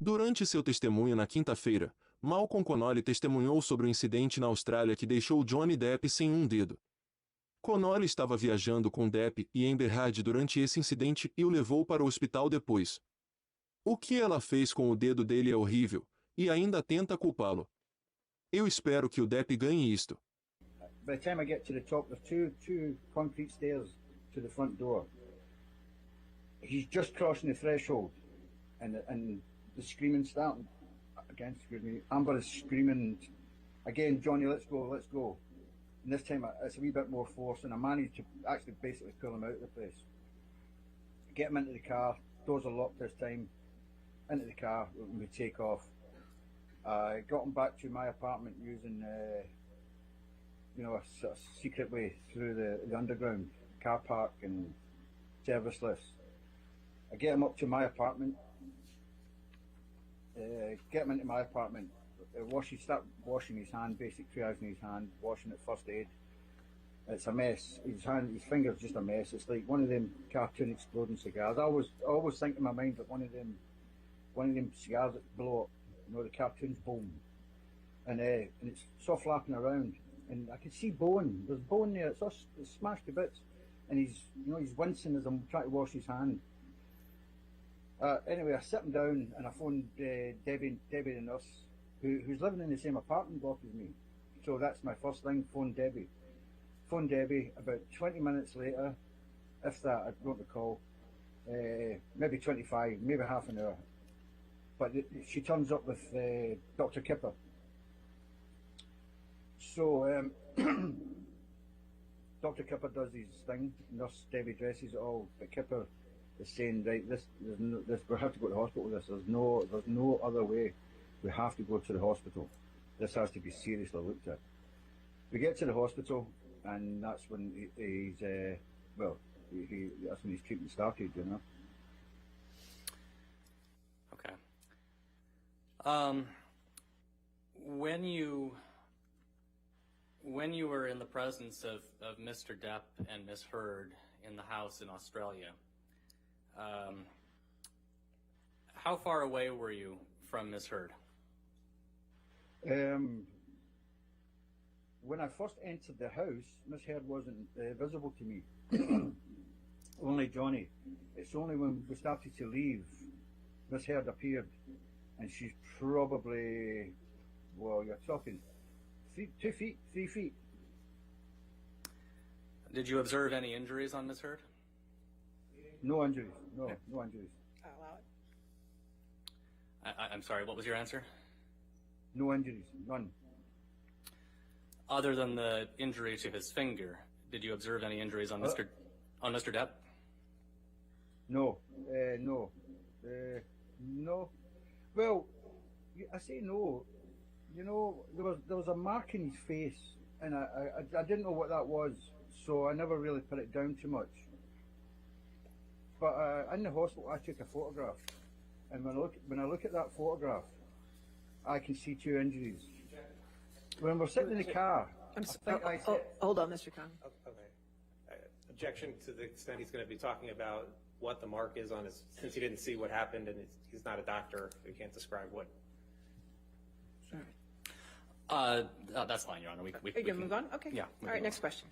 Durante seu testemunho na quinta-feira, Malcolm Connolly testemunhou sobre o incidente na Austrália que deixou Johnny Depp sem um dedo. Connolly estava viajando com Depp e Amber Heard durante esse incidente e o levou para o hospital depois. O que ela fez com o dedo dele é horrível, e ainda tenta culpá-lo. Eu espero que o Depp ganhe isto. By the time I get to the top, there's two concrete stairs to the front door. He's just crossing the threshold, and the screaming starting again. Excuse me. Amber is screaming again. Johnny, let's go, let's go. And this time it's a wee bit more force, and I managed to actually basically pull him out of the place. Get him into the car. Doors are locked this time. Into the car, we take off. I got him back to my apartment using, a sort of secret way through the underground car park and service lifts. I get him up to my apartment. Get him into my apartment. Start washing his hand, basic triage in his hand, washing it, first aid. It's a mess. His finger's just a mess. It's like one of them cartoon exploding cigars. I always think in my mind that one of them cigars that blow up, the cartoons boom, and it's so flapping around, and I can see bone. There's bone there. It's smashed to bits, and he's wincing as I'm trying to wash his hand. Anyway, I sit him down and I phoned Debbie the nurse, who's living in the same apartment block as me. So that's my first thing. Phone Debbie. Phone Debbie. About 20 minutes later, if that, I don't recall. Maybe 25, maybe half an hour. But she turns up with Dr. Kipper. So Dr. Kipper does his thing. Nurse Debbie dresses it all, but Kipper is saying, right, this we have to go to the hospital with this. There's no other way. We have to go to the hospital. This has to be seriously looked at. We get to the hospital, and that's when that's when his treatment started, Okay. When you were in the presence of Mr. Depp and Miss Heard in the house in Australia, how far away were you from Miss Heard? When I first entered the house, Miss Heard wasn't visible to me. Only Johnny. It's only when we started to leave, Miss Heard appeared, and she's probably, well, you're talking 3 feet. Did you observe any injuries on Miss Heard? No injuries. No injuries. I'll allow it. I'm sorry, what was your answer? No injuries, none. Other than the injury to his finger, did you observe any injuries on Mr. Depp? No, no. Well, I say no. There was a mark in his face, and I didn't know what that was, so I never really put it down too much. But in the hospital, I took a photograph, and when I look at that photograph, I can see 2 injuries. When we're sitting in the car, hold on, Mr. Khan. Okay. Objection to the extent he's going to be talking about what the mark is on his, since he didn't see what happened and he's not a doctor, he can't describe what. Sure. That's fine, Your Honor. We can move on? Okay. Yeah. All right, next question.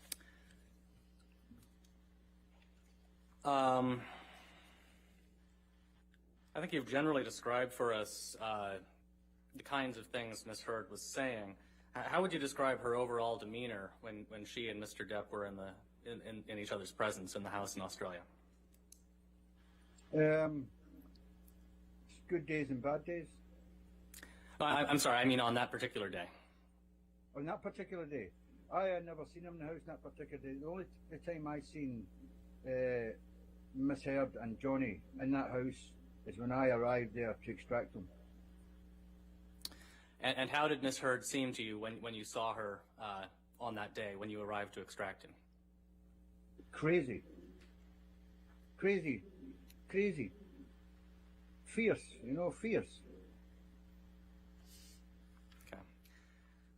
I think you've generally described for us the kinds of things Ms. Heard was saying. How would you describe her overall demeanor when she and Mr. Depp were in each other's presence in the house in Australia? Good days and bad days. I'm sorry, I mean on that particular day. On that particular day, I had never seen him in the house on that particular day. The only time I seen Miss Heard and Johnny in that house is when I arrived there to extract them. And how did Miss Heard seem to you when you saw her on that day when you arrived to extract him? Crazy. Fierce, fierce. Okay.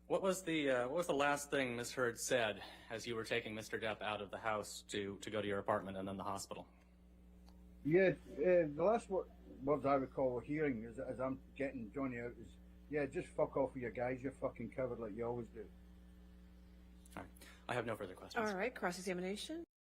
What was the last thing Miss Heard said as you were taking Mr. Depp out of the house to go to your apartment and then the hospital? Yeah, the words I recall hearing as I'm getting Johnny out is, yeah, just fuck off with your guys, you're fucking covered like you always do. All right. I have no further questions. All right, cross-examination.